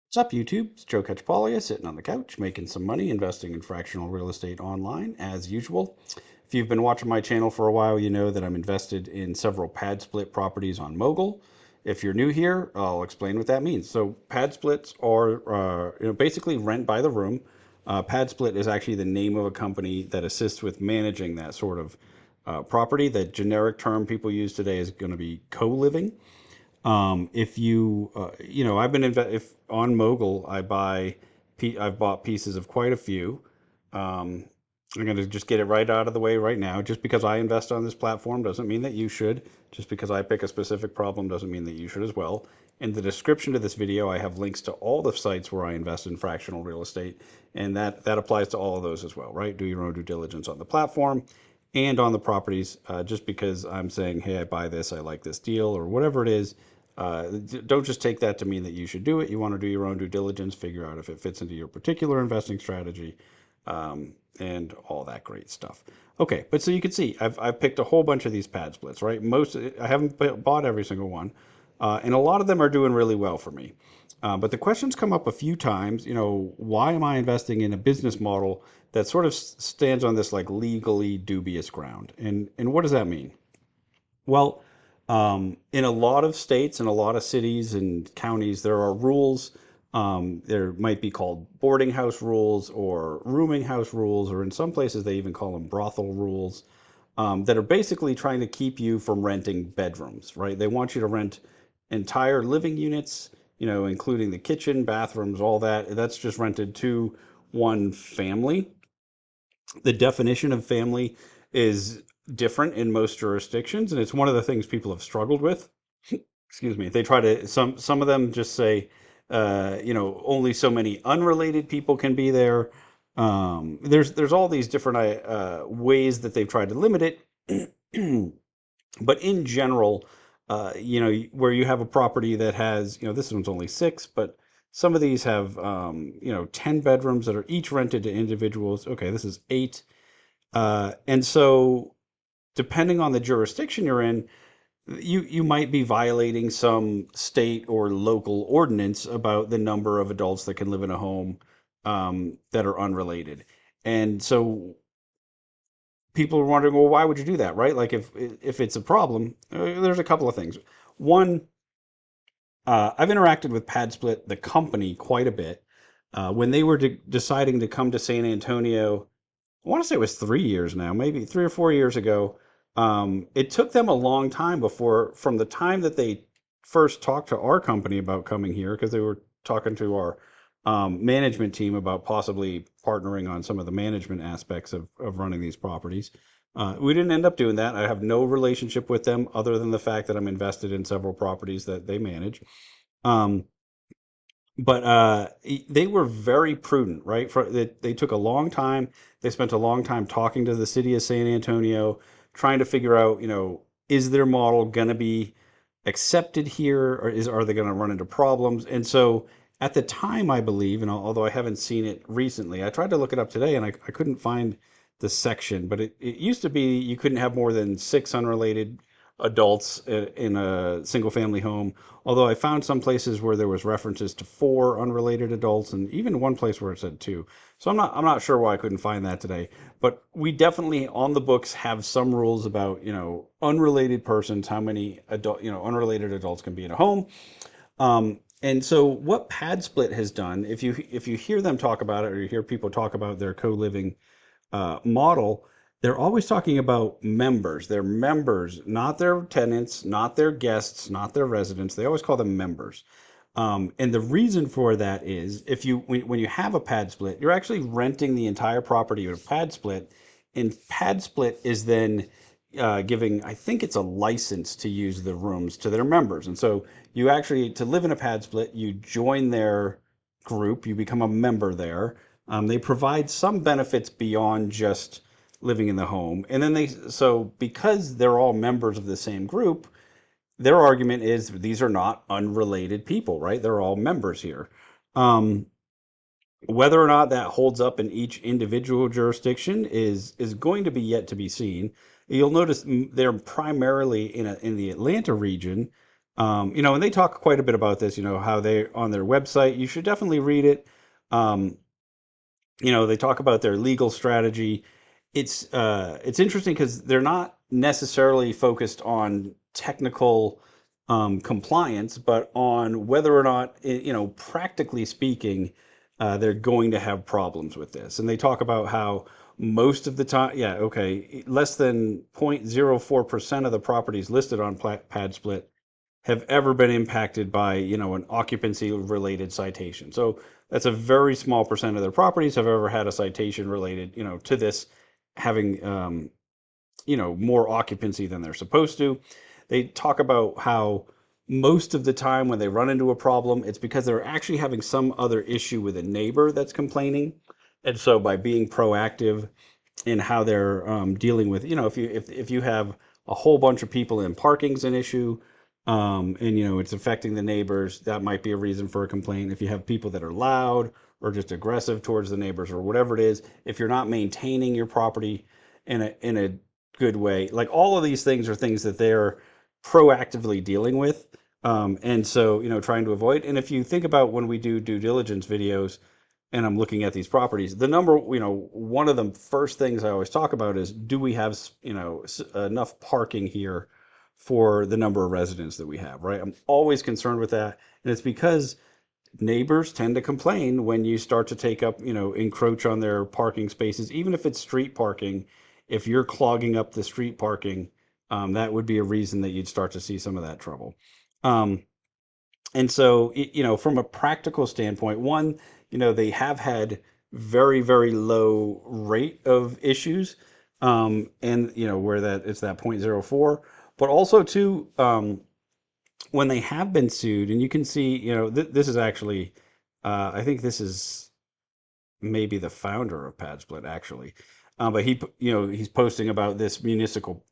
What's up, YouTube? It's Joe Catchpolia sitting on the couch making some money investing in fractional real estate online as usual. If you've been watching my channel for a while, you know that I'm invested in several pad split properties on Mogul. If you're new here, I'll explain what that means. So pad splits are basically rent by the room. Pad split is actually the name of a company that assists with managing that sort of property. The generic term people use today is going to be co-living. If you, I've been if on Mogul, I've bought pieces of quite a few. Um, I'm going to just get it right out of the way right now. Just because I invest on this platform doesn't mean that you should. Just because I pick a specific problem doesn't mean that you should as well. In the description to this video, I have links to all the sites where I invest in fractional real estate, and that applies to all of those as well, right? Do your own due diligence on the platform and on the properties. Just because I'm saying, hey, I buy this, I like this deal, or whatever it is, don't just take that to mean that you should do it. You want to do your own due diligence, figure out if it fits into your particular investing strategy, and all that great stuff. Okay, but so you can see, I've picked a whole bunch of these pad splits, right? I haven't bought every single one, and a lot of them are doing really well for me. But the questions come up a few times. Why am I investing in a business model that sort of stands on this like legally dubious ground? And what does that mean? Well, in a lot of states and a lot of cities and counties, there are rules. There might be called boarding house rules or rooming house rules, or in some places they even call them brothel rules, that are basically trying to keep you from renting bedrooms, right? They want you to rent entire living units, including the kitchen, bathrooms, all that. That's just rented to one family. The definition of family is different in most jurisdictions, and it's one of the things people have struggled with. Excuse me. They try to some of them just say, only so many unrelated people can be there. There's all these different ways that they've tried to limit it, but in general, where you have a property that has, this one's only six, but some of these have, 10 bedrooms that are each rented to individuals. Okay, this is eight. And so, depending on the jurisdiction you're in, you might be violating some state or local ordinance about the number of adults that can live in a home, that are unrelated. And so people are wondering, well, why would you do that, right? Like if it's a problem, there's a couple of things. One, I've interacted with Padsplit, the company, quite a bit. When they were deciding to come to San Antonio, I want to say it was 3 years now, maybe 3 or 4 years ago. It took them a long time before, from the time that they first talked to our company about coming here, because they were talking to our management team about possibly partnering on some of the management aspects of running these properties. We didn't end up doing that. I have no relationship with them other than the fact that I'm invested in several properties that they manage. Um, but they were very prudent, right? They took a long time. They spent a long time talking to the city of San Antonio, trying to figure out, is their model going to be accepted here, or are they going to run into problems? And so at the time, I believe, and although I haven't seen it recently, I tried to look it up today and I couldn't find the section, but it used to be you couldn't have more than six unrelated adults in a single family home. Although I found some places where there was references to four unrelated adults, and even one place where it said two. So I'm not sure why I couldn't find that today. But we definitely on the books have some rules about, unrelated persons, how many unrelated adults can be in a home. And so what PadSplit has done, if you hear them talk about it, or you hear people talk about their co-living model, they're always talking about members. They're members, not their tenants, not their guests, not their residents. They always call them members. And the reason for that is, when you have a pad split, you're actually renting the entire property of a pad split, and pad split is then giving, I think it's a license to use the rooms to their members. And so you actually, to live in a pad split, you join their group, you become a member there. They provide some benefits beyond just living in the home. And then so because they're all members of the same group, their argument is these are not unrelated people, right? They're all members here. Um, Whether or not that holds up in each individual jurisdiction is going to be yet to be seen. You'll notice they're primarily in the Atlanta region. And they talk quite a bit about this, how they on their website. You should definitely read it. Um, they talk about their legal strategy. It's interesting because they're not necessarily focused on technical compliance, but on whether or not, practically speaking, they're going to have problems with this. And they talk about how most of the time, yeah, okay, less than 0.04% of the properties listed on PadSplit have ever been impacted by, an occupancy related citation. So that's a very small percent of their properties have ever had a citation related, to this having, more occupancy than they're supposed to. They talk about how most of the time when they run into a problem, it's because they're actually having some other issue with a neighbor that's complaining. And so by being proactive in how they're dealing with, if you have a whole bunch of people in parking's an issue, and it's affecting the neighbors, that might be a reason for a complaint. If you have people that are loud or just aggressive towards the neighbors or whatever it is, if you're not maintaining your property in a good way, like all of these things are things that they're proactively dealing with. And so, trying to avoid. And if you think about when we do due diligence videos, and I'm looking at these properties, one of the first things I always talk about is, do we have, enough parking here for the number of residents that we have, right? I'm always concerned with that. And it's because neighbors tend to complain when you start to take up, encroach on their parking spaces, even if it's street parking. If you're clogging up the street parking, that would be a reason that you'd start to see some of that trouble. Um, and so, from a practical standpoint, one, they have had very, very low rate of issues, and where that it's that 0.04. But also too, when they have been sued, and you can see, this is actually, I think this is maybe the founder of Padsplit actually, but he's posting about this municipal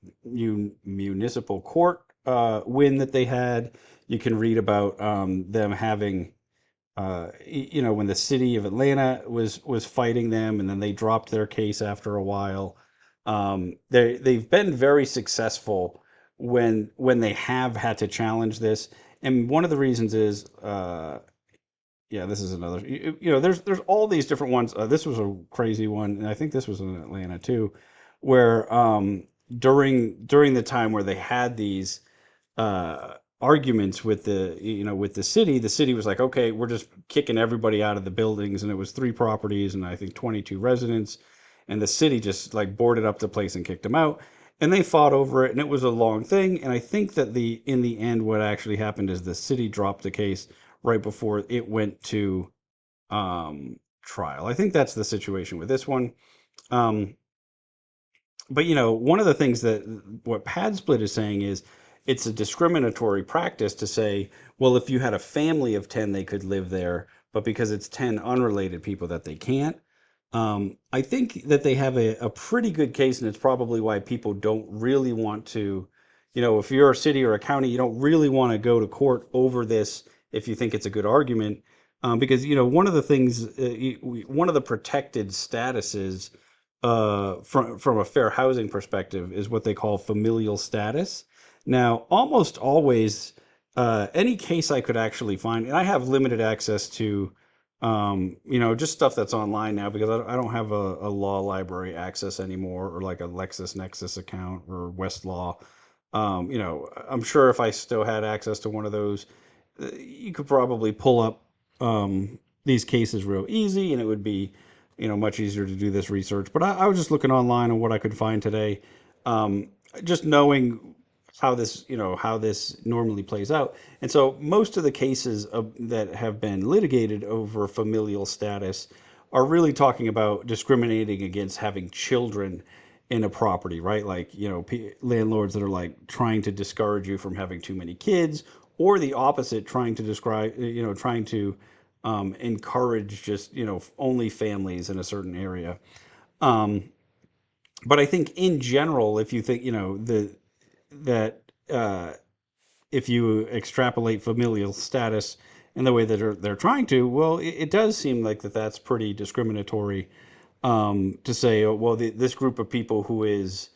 court win that they had. You can read about them having, when the city of Atlanta was fighting them, and then they dropped their case after a while. They've been very successful when they have had to challenge this, and one of the reasons is, yeah, this is another. There's all these different ones. This was a crazy one, and I think this was in Atlanta too, where during the time where they had these arguments with the city. The city was like, okay, we're just kicking everybody out of the buildings, and it was three properties and I think 22 residents, and the city just like boarded up the place and kicked them out. And they fought over it, and it was a long thing. And I think that in the end, what actually happened is the city dropped the case right before it went to trial. I think that's the situation with this one. Um, but one of the things that what Padsplit is saying is it's a discriminatory practice to say, well, if you had a family of 10, they could live there, but because it's 10 unrelated people that they can't. I think that they have a pretty good case, and it's probably why people don't really want to, if you're a city or a county, you don't really want to go to court over this if you think it's a good argument. Because, one of the things, one of the protected statuses from a fair housing perspective is what they call familial status. Now, almost always, any case I could actually find, and I have limited access to, just stuff that's online now because I don't have a law library access anymore, or like a LexisNexis account or Westlaw. I'm sure if I still had access to one of those, you could probably pull up these cases real easy, and it would be, much easier to do this research. But I was just looking online on what I could find today, um, just knowing how this normally plays out. And so most of the cases that have been litigated over familial status are really talking about discriminating against having children in a property, right? Like, landlords that are like trying to discourage you from having too many kids, or the opposite, trying to encourage just, only families in a certain area. Um, but I think in general, if you think, that if you extrapolate familial status in the way that they're trying to, well, it does seem like that's pretty discriminatory, to say, oh, well, this group of people who is,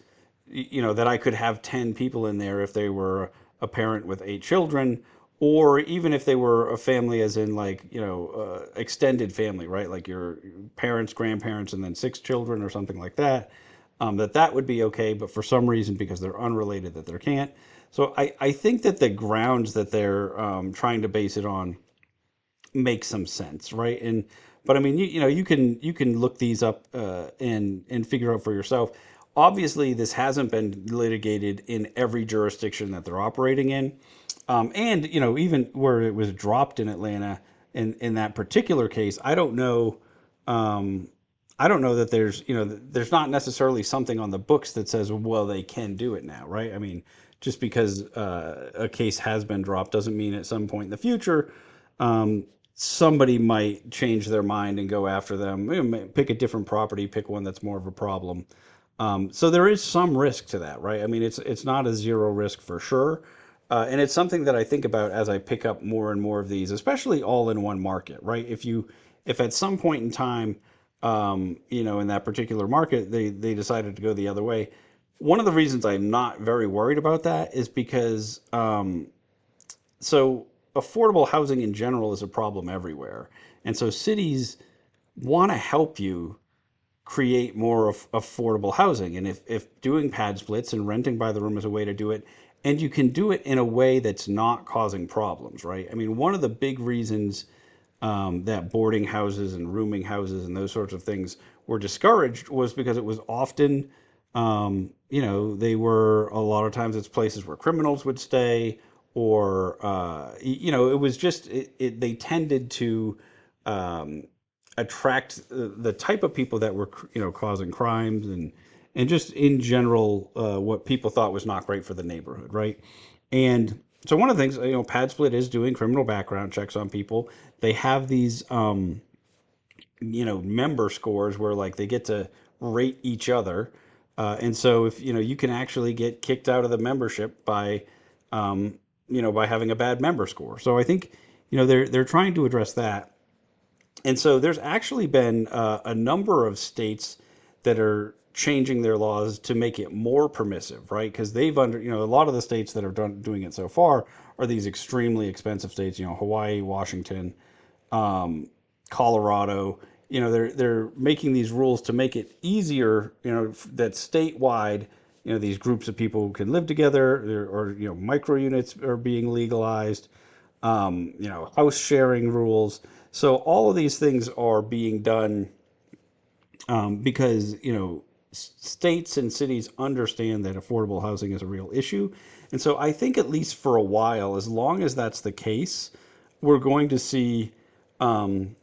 that I could have 10 people in there if they were a parent with 8 children, or even if they were a family, as in like, extended family, right? Like your parents, grandparents, and then 6 children or something like that, that would be okay. But for some reason, because they're unrelated, that they can't. So I think that the grounds that they're trying to base it on make some sense, right? And but I mean, you can look these up and figure out for yourself. Obviously, this hasn't been litigated in every jurisdiction that they're operating in, and even where it was dropped in Atlanta, in that particular case, Um, I don't know that there's not necessarily something on the books that says, well, they can do it now, right? I mean, just because a case has been dropped doesn't mean at some point in the future um, somebody might change their mind and go after them. Pick a different property, pick one that's more of a problem. So there is some risk to that, right? I mean, it's not a zero risk for sure, and it's something that I think about as I pick up more and more of these, especially all in one market, right? If at some point in time, in that particular market, they decided to go the other way. One of the reasons I'm not very worried about that is because so affordable housing in general is a problem everywhere. And so cities want to help you create more affordable housing. And if doing pad splits and renting by the room is a way to do it, and you can do it in a way that's not causing problems, right? I mean, one of the big reasons that boarding houses and rooming houses and those sorts of things were discouraged was because it was often, they were a lot of times it's places where criminals would stay, or it was just they tended to um, attract the type of people that were causing crimes, and just in general what people thought was not great for the neighborhood, right? And so one of the things, Padsplit is doing criminal background checks on people. They have these member scores where like they get to rate each other, and so if you can actually get kicked out of the membership um, by having a bad member score. So I think they're trying to address that. And so there's actually been a number of states that are changing their laws to make it more permissive, right? Because a lot of the states that are doing it so far are these extremely expensive states, Hawaii, Washington, um, Colorado. They're making these rules to make it easier, that statewide, these groups of people can live together, or micro units are being legalized, house sharing rules. So all of these things are being done because states and cities understand that affordable housing is a real issue, and so I think at least for a while, as long as that's the case, we're going to see um,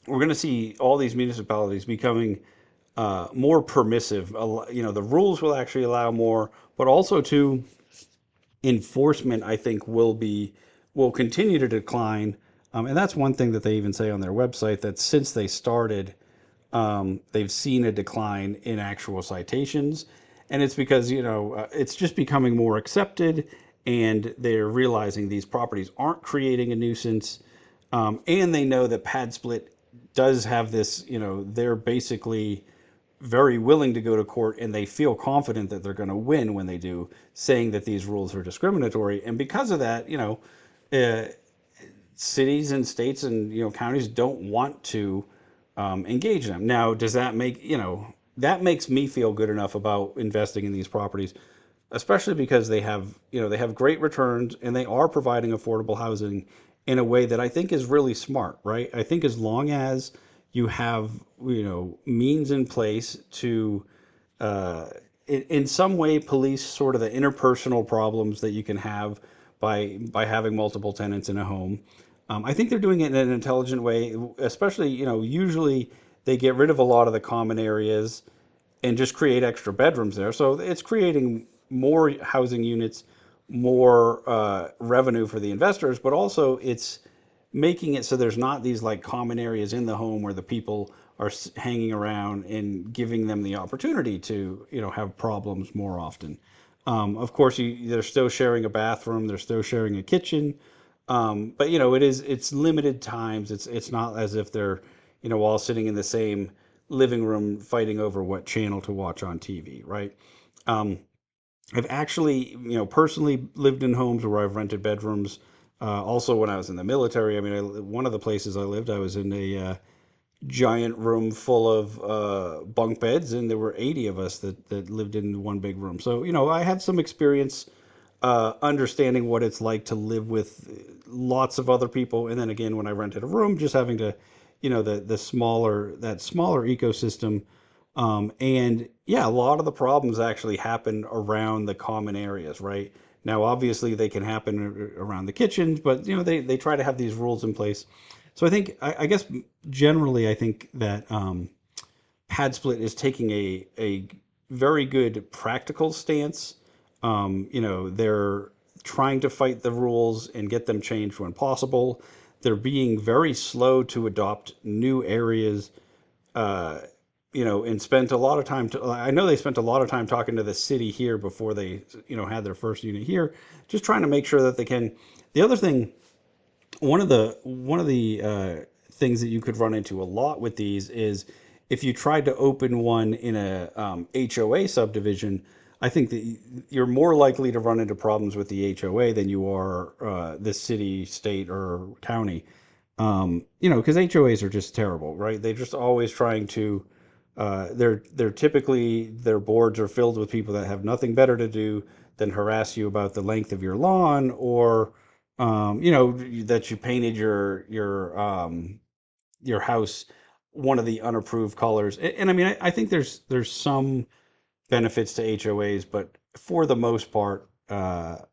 all these municipalities becoming more permissive. The rules will actually allow more, but also to enforcement, I think, will continue to decline. And that's one thing that they even say on their website, that since they started, they've seen a decline in actual citations, and it's because it's just becoming more accepted, and they're realizing these properties aren't creating a nuisance, and they know that PadSplit does have this. They're basically very willing to go to court, and they feel confident that they're going to win when they do, saying that these rules are discriminatory. And because of that, uh, cities and states and counties don't want to engage them. Now, does that make that makes me feel good enough about investing in these properties, especially because they have great returns, and they are providing affordable housing in a way that I think is really smart, right? I think as long as you have means in place to uh, in some way police sort of the interpersonal problems that you can have by having multiple tenants in a home. I think they're doing it in an intelligent way, especially usually they get rid of a lot of the common areas and just create extra bedrooms there. So it's creating more housing units, more revenue for the investors, but also it's making it so there's not these like common areas in the home where the people are hanging around, and giving them the opportunity to have problems more often. Of course, they're still sharing a bathroom, they're still sharing a kitchen, but it's limited times. It's not as if they're all sitting in the same living room fighting over what channel to watch on TV, right? I've actually, personally lived in homes where I've rented bedrooms. Also, when I was in the military, I mean, one of the places I lived, I was in a giant room full of bunk beds, and there were 80 of us that lived in one big room. So, I have some experience understanding what it's like to live with lots of other people. And then again, when I rented a room, just having to, the smaller ecosystem. And yeah, a lot of the problems actually happen around the common areas, right? Now, obviously, they can happen around the kitchens, but they try to have these rules in place. So I guess generally, I think that Padsplit is taking a very good practical stance. They're trying to fight the rules and get them changed when possible. They're being very slow to adopt new areas, uh, and spent a lot of time. I know they spent a lot of time talking to the city here before they, had their first unit here, just trying to make sure that they can. The other thing, one of the things that you could run into a lot with these is if you tried to open one in a HOA subdivision. I think that you're more likely to run into problems with the HOA than you are the city, state, or county. Because HOAs are just terrible, right? They're just always trying to. They're typically their boards are filled with people that have nothing better to do than harass you about the length of your lawn, or that you painted your house one of the unapproved colors. And I mean, I think there's some benefits to HOAs, but for the most part, I've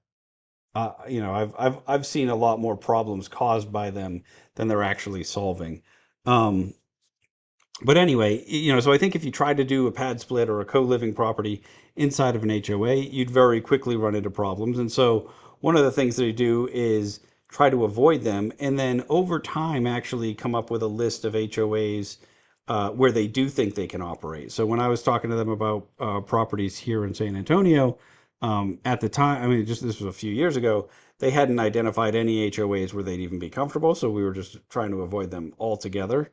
seen a lot more problems caused by them than they're actually solving. Um, but anyway, so I think if you tried to do a pad split or a co-living property inside of an HOA, you'd very quickly run into problems. And so one of the things they do is try to avoid them, and then over time actually come up with a list of HOAs where they do think they can operate. So when I was talking to them about properties here in San Antonio, at the time, I mean, just this was a few years ago, they hadn't identified any HOAs where they'd even be comfortable. So we were just trying to avoid them altogether.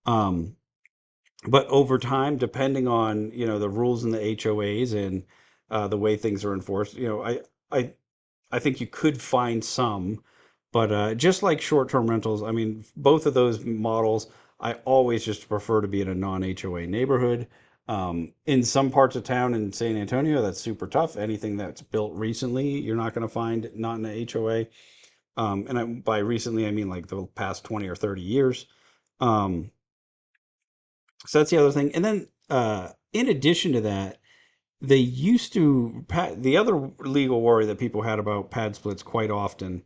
Um, but over time, depending on the rules in the HOAs and the way things are enforced, I I think you could find some, but just like short-term rentals, I mean, both of those models, I always just prefer to be in a non-HOA neighborhood. In some parts of town in San Antonio, that's super tough. Anything that's built recently, you're not going to find not in a HOA. By recently, I mean like the past 20 or 30 years. Um, so that's the other thing. And then in addition to that, they used to, the other legal worry that people had about pad splits quite often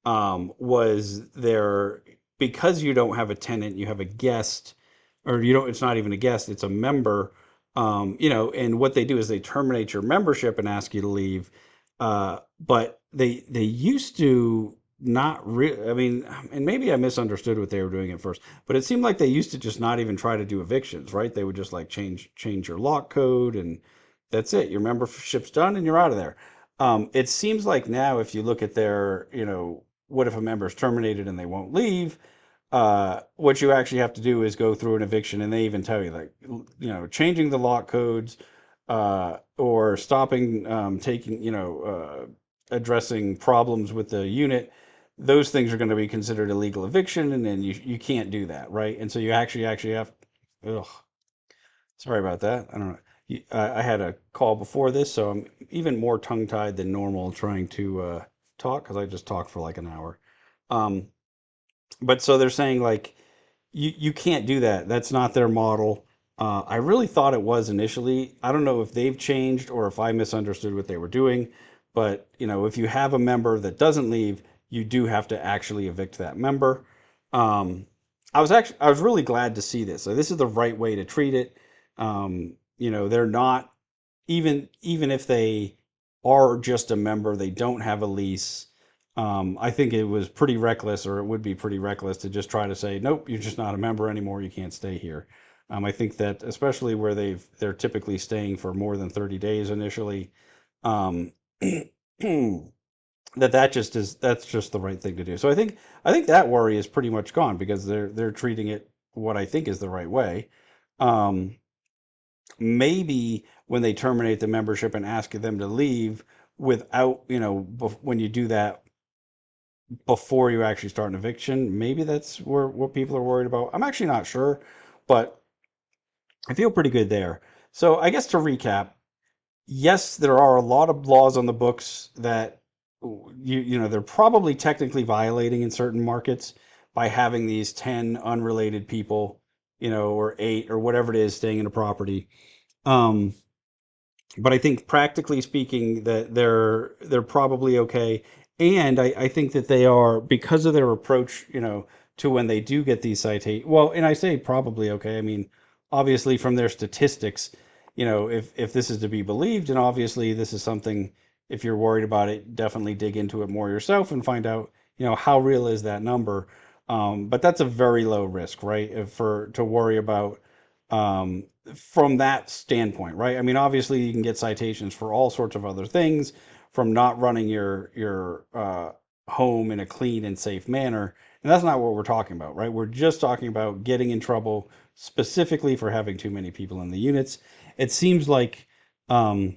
was there, because you don't have a tenant, you have a guest, or you don't, it's not even a guest, it's a member. And what they do is they terminate your membership and ask you to leave. But they used to not really, I mean, and maybe I misunderstood what they were doing at first, but it seemed like they used to just not even try to do evictions, right? They would just like change your lock code, and that's it. Your membership's done and you're out of there. It seems like now, if you look at their, what if a member is terminated and they won't leave? What you actually have to do is go through an eviction, and they even tell you, like, changing the lock codes, or stopping, taking, addressing problems with the unit. Those things are going to be considered illegal eviction, and then you can't do that, right? And so you actually have. Ugh, sorry about that. I don't know. I had a call before this, so I'm even more tongue-tied than normal trying to talk, because I just talked for like an hour. Um, but so they're saying like you can't do that. That's not their model. I really thought it was initially. I don't know if they've changed or if I misunderstood what they were doing. But if you have a member that doesn't leave, you do have to actually evict that member. Um, I was really glad to see this. So this is the right way to treat it. They're not, even if they are just a member, they don't have a lease. I think it was pretty reckless, or it would be pretty reckless, to just try to say, nope, you're just not a member anymore. You can't stay here. I think that especially where they're typically staying for more than 30 days initially, um, that's just the right thing to do. So I think that worry is pretty much gone, because they're treating it what I think is the right way. Um, Maybe when they terminate the membership and ask them to leave without, when you do that before you actually start an eviction. Maybe that's where what people are worried about. I'm actually not sure, but I feel pretty good there. So I guess to recap, yes, there are a lot of laws on the books that they're probably technically violating in certain markets by having these 10 unrelated people, or 8 or whatever it is staying in a property. Um, but I think practically speaking that they're probably okay. And I think that they are because of their approach, to when they do get these citations. Well, and I say probably okay. I mean, obviously from their statistics, if this is to be believed, and obviously this is something, if you're worried about it, definitely dig into it more yourself and find out, how real is that number. But that's a very low risk, right? For to worry about um, from that standpoint, right? I mean, obviously you can get citations for all sorts of other things, from not running your home in a clean and safe manner, and that's not what we're talking about, right? We're just talking about getting in trouble specifically for having too many people in the units. It seems like um,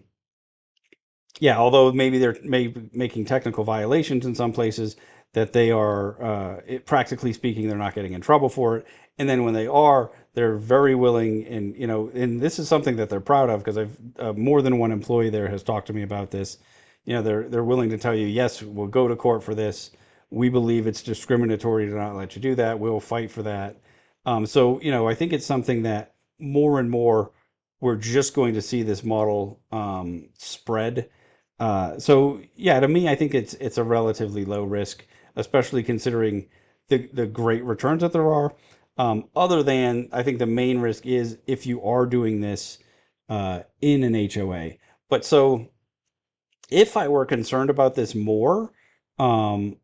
yeah, although maybe they're making technical violations in some places, that they are, practically speaking, they're not getting in trouble for it. And then when they are, they're very willing, and and this is something that they're proud of because I've more than one employee there has talked to me about this. They're willing to tell you, yes, we'll go to court for this. We believe it's discriminatory to not let you do that. We'll fight for that. So I think it's something that more and more we're just going to see this model spread. So yeah, to me, I think it's a relatively low risk, especially considering the great returns that there are. Other than I think the main risk is if you are doing this in an HOA. But so if I were concerned about this more, um,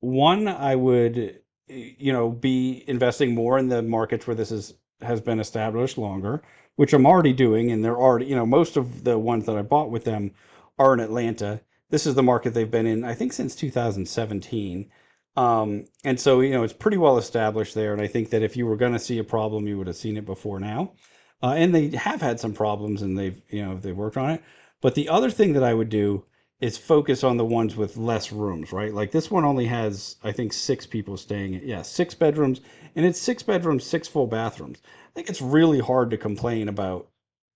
one, I would, be investing more in the markets where this has been established longer, which I'm already doing, and they're already, most of the ones that I bought with them are in Atlanta. This is the market they've been in, I think, since 2017. And so, it's pretty well established there. And I think that if you were going to see a problem, you would have seen it before now. And they have had some problems, and they've worked on it. But the other thing that I would do is focus on the ones with less rooms, right? Like this one only has, I think, 6 people staying. Yeah, 6 bedrooms, and it's 6 bedrooms, 6 full bathrooms. I think it's really hard to complain about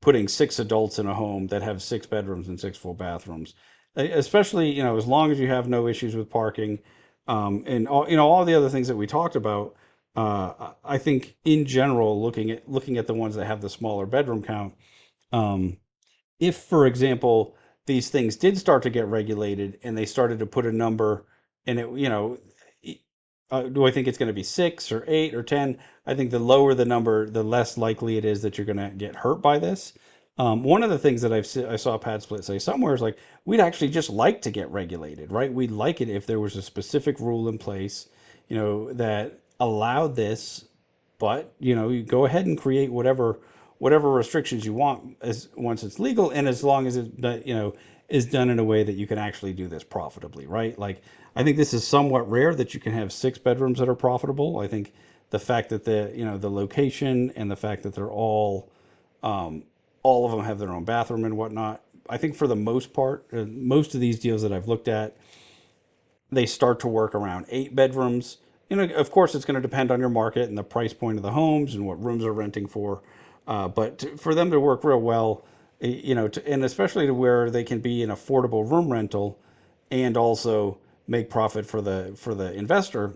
putting 6 adults in a home that have 6 bedrooms and 6 full bathrooms, especially as long as you have no issues with parking, and all the other things that we talked about. I think in general, looking at the ones that have the smaller bedroom count. Um, if, for example, these things did start to get regulated and they started to put a number and it, do I think it's going to be 6 or 8 or 10? I think the lower the number, the less likely it is that you're going to get hurt by this. One of the things that I saw Padsplit say somewhere is like, we'd actually just like to get regulated, right? We'd like it if there was a specific rule in place, that allowed this, but you go ahead and create whatever restrictions you want as once it's legal, and as long as is done in a way that you can actually do this profitably, right? Like I think this is somewhat rare that you can have 6 bedrooms that are profitable. I think the fact that the location and the fact that they're um, all of them have their own bathroom and whatnot. I think for the most part, most of these deals that I've looked at, they start to work around 8 bedrooms. Of course, it's going to depend on your market and the price point of the homes and what rooms are renting for. For them to work real well, and especially to where they can be an affordable room rental and also make profit for the investor,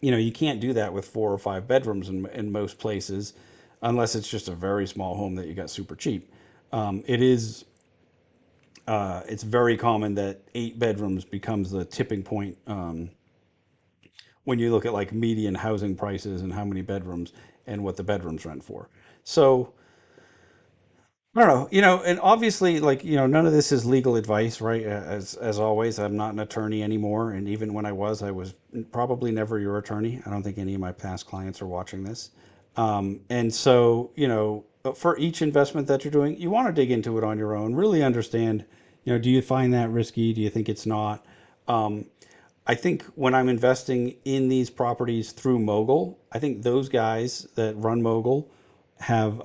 you can't do that with 4 or 5 bedrooms in most places, unless it's just a very small home that you got super cheap. It's very common that 8 bedrooms becomes the tipping point, when you look at like median housing prices and how many bedrooms and what the bedrooms rent for. So I don't know, and obviously, like, none of this is legal advice, right? As always, I'm not an attorney anymore, and even when I was probably never your attorney. I don't think any of my past clients are watching this. And so, for each investment that you're doing, you want to dig into it on your own, really understand, do you find that risky? Do you think it's not? Um, I think when I'm investing in these properties through Mogul, I think those guys that run Mogul have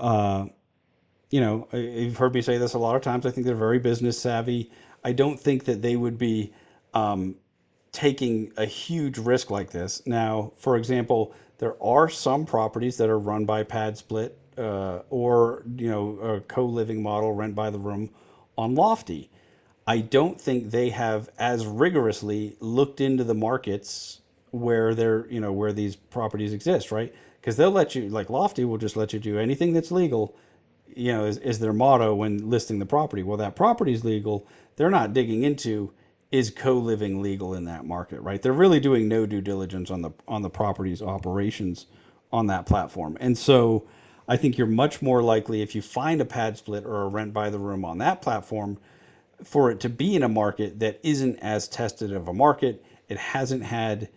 You've heard me say this a lot of times. I think they're very business savvy. I don't think that they would be taking a huge risk like this. Now, for example, there are some properties that are run by Padsplit or a co-living model, rent by the room on Lofty. I don't think they have as rigorously looked into the markets where where these properties exist, right? Because they'll let you, like Lofty will just let you do anything that's legal, is their motto when listing the property. Well, that property is legal. They're not digging into, is co-living legal in that market, right? They're really doing no due diligence on the property's operations on that platform. And so I think you're much more likely, if you find a pad split or a rent by the room on that platform, for it to be in a market that isn't as tested of a market. It hasn't had,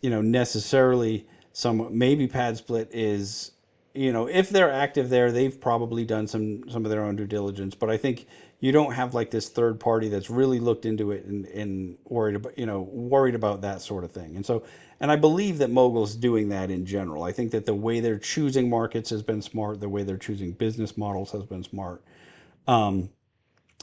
necessarily some, maybe pad split is, if they're active there, they've probably done some of their own due diligence. But I think you don't have like this third party that's really looked into it and worried about that sort of thing. And I believe that Mogul's doing that in general. I think that the way they're choosing markets has been smart. The way they're choosing business models has been smart.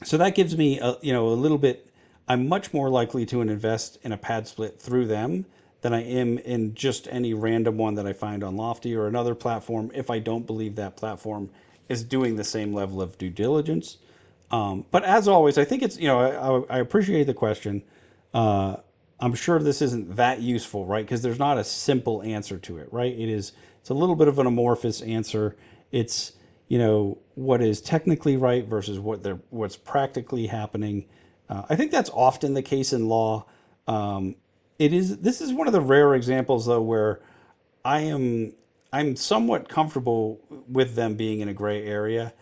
So that gives me a little bit. I'm much more likely to invest in a pad split through them than I am in just any random one that I find on Lofty or another platform if I don't believe that platform is doing the same level of due diligence. But as always, I think it's, I appreciate the question. Uh, I'm sure this isn't that useful, right? Because there's not a simple answer to it, right? It's a little bit of an amorphous answer. It's, what is technically right versus what's practically happening. I think that's often the case in law. Um, this is one of the rare examples though where I am I'm somewhat comfortable with them being in a gray area.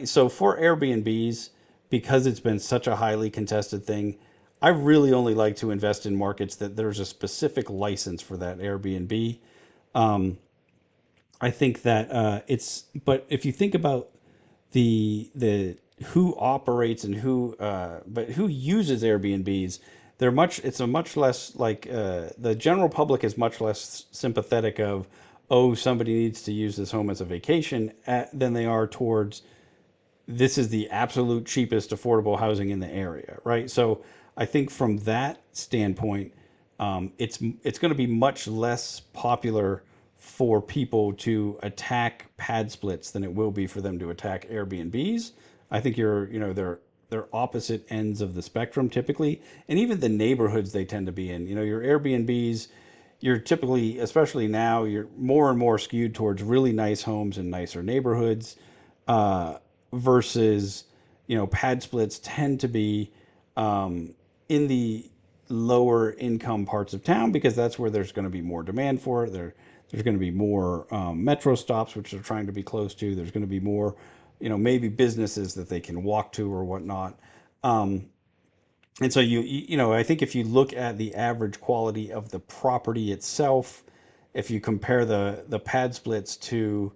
So for Airbnbs, because it's been such a highly contested thing, I really only like to invest in markets that there's a specific license for that Airbnb. Um, I think that but if you think about the who operates and who uses Airbnbs, it's a much less like the general public is much less sympathetic of, oh, somebody needs to use this home as a vacation than they are towards, this is the absolute cheapest affordable housing in the area, right? So I think from that standpoint, it's going to be much less popular for people to attack pad splits than it will be for them to attack Airbnbs. I think they're opposite ends of the spectrum typically, and even the neighborhoods they tend to be in. Your Airbnbs, you're typically, especially now, you're more and more skewed towards really nice homes and nicer neighborhoods, uh, versus, pad splits tend to be in the lower income parts of town because that's where there's going to be more demand for it. There's going to be more metro stops, which they're trying to be close to. There's going to be more, maybe businesses that they can walk to or whatnot. Um, and so I think if you look at the average quality of the property itself, if you compare the pad splits to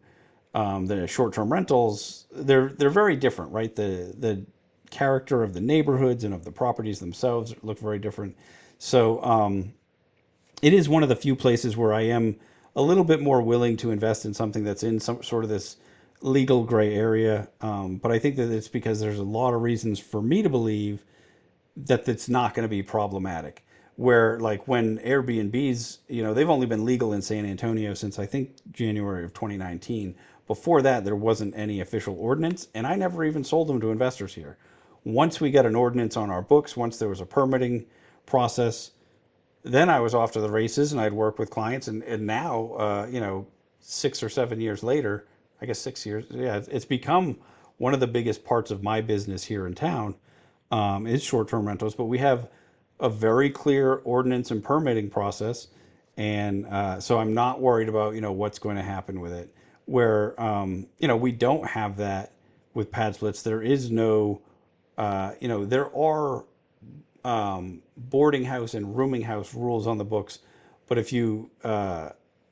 the short-term rentals, they're very different, right? The character of the neighborhoods and of the properties themselves look very different. So it is one of the few places where I am a little bit more willing to invest in something that's in some sort of this legal gray area. But I think that it's because there's a lot of reasons for me to believe that it's not going to be problematic. Where like when Airbnbs, they've only been legal in San Antonio since I think January of 2019. Before that, there wasn't any official ordinance, and I never even sold them to investors here. Once we got an ordinance on our books, once there was a permitting process, then I was off to the races and I'd work with clients. And now, 6 or 7 years later, I guess 6 years, yeah, it's become one of the biggest parts of my business here in town, is short-term rentals. But we have a very clear ordinance and permitting process. And so I'm not worried about, what's going to happen with it. Where, we don't have that with pad splits. There is no, there are boarding house and rooming house rules on the books, but if you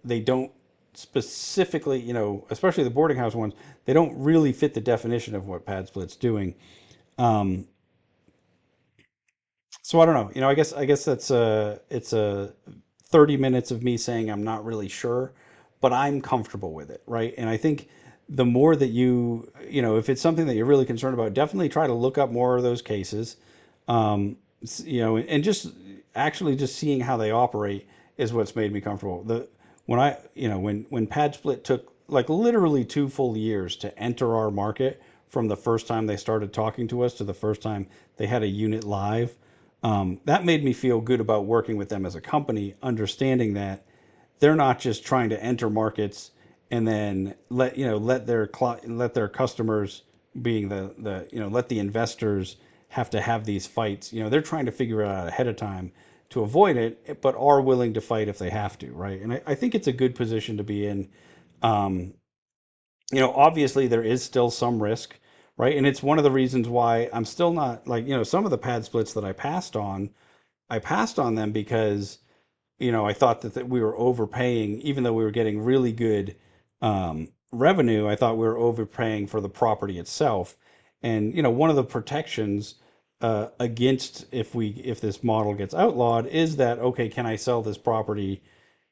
they don't specifically, especially the boarding house ones, they don't really fit the definition of what pad split's doing. Um, so I don't know. I guess that's it's a 30 minutes of me saying I'm not really sure, but I'm comfortable with it, right? And I think the more that if it's something that you're really concerned about, definitely try to look up more of those cases. And just actually just seeing how they operate is what's made me comfortable. When Padsplit took like literally 2 full years to enter our market from the first time they started talking to us to the first time they had a unit live, that made me feel good about working with them as a company, understanding that they're not just trying to enter markets and then let their customers, being let the investors have to have these fights. They're trying to figure it out ahead of time to avoid it, but are willing to fight if they have to, right? And I think it's a good position to be in. um, Obviously there is still some risk, right? And it's one of the reasons why I'm still not like, some of the pad splits that I passed on them because I thought that we were overpaying, even though we were getting really good revenue. I thought we were overpaying for the property itself. And one of the protections against, if this model gets outlawed, is that okay? Can I sell this property?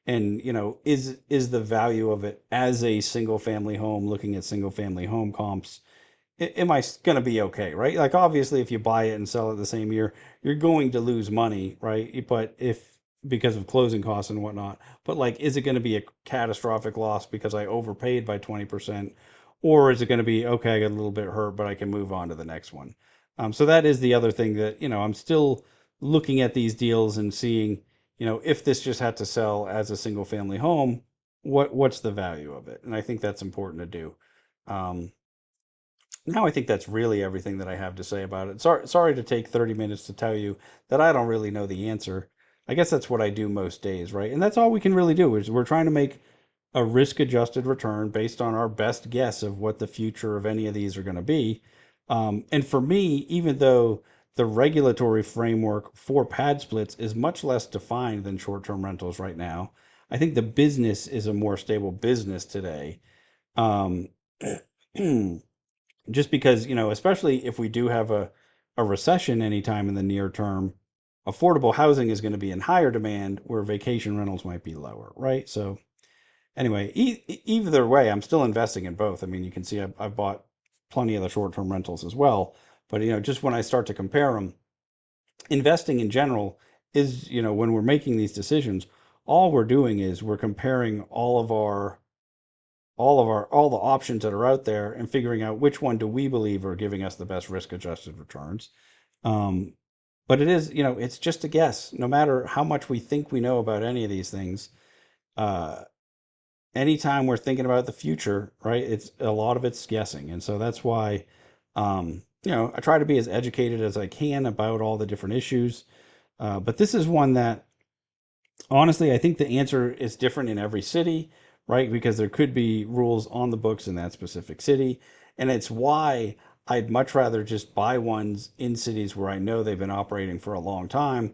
And is the value of it as a single family home, looking at single family home comps, am I going to be okay, right? Like obviously, if you buy it and sell it the same year, you're going to lose money, right? But if because of closing costs and whatnot, but like, is it going to be a catastrophic loss because I overpaid by 20%, or is it going to be okay? I got a little bit hurt, but I can move on to the next one. So that is the other thing that I'm still looking at these deals and seeing, if this just had to sell as a single family home, what's the value of it? And I think that's important to do. Um, Now I think that's really everything that I have to say about it. Sorry to take 30 minutes to tell you that I don't really know the answer. I guess that's what I do most days, right? And that's all we can really do is we're trying to make a risk adjusted return based on our best guess of what the future of any of these are going to be. And for me, even though the regulatory framework for pad splits is much less defined than short term rentals right now, I think the business is a more stable business today. Um, just because, especially if we do have a recession anytime in the near term, affordable housing is going to be in higher demand where vacation rentals might be lower, right? So anyway, either way, I'm still investing in both. I mean, you can see I've bought plenty of the short-term rentals as well, but just when I start to compare them, investing in general is, when we're making these decisions, all we're doing is we're comparing all the options that are out there and figuring out which one do we believe are giving us the best risk adjusted returns. Um, but it is, it's just a guess. No matter how much we think we know about any of these things, uh, anytime we're thinking about the future, right? It's a lot of it's guessing, and so that's why, I try to be as educated as I can about all the different issues. But this is one that honestly, I think the answer is different in every city, right? Because there could be rules on the books in that specific city. And it's why I'd much rather just buy ones in cities where I know they've been operating for a long time,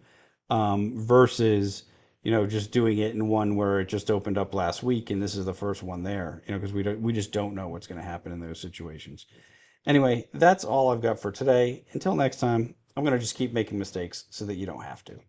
versus, just doing it in one where it just opened up last week and this is the first one there, because we just don't know what's going to happen in those situations. Anyway, that's all I've got for today. Until next time, I'm going to just keep making mistakes so that you don't have to.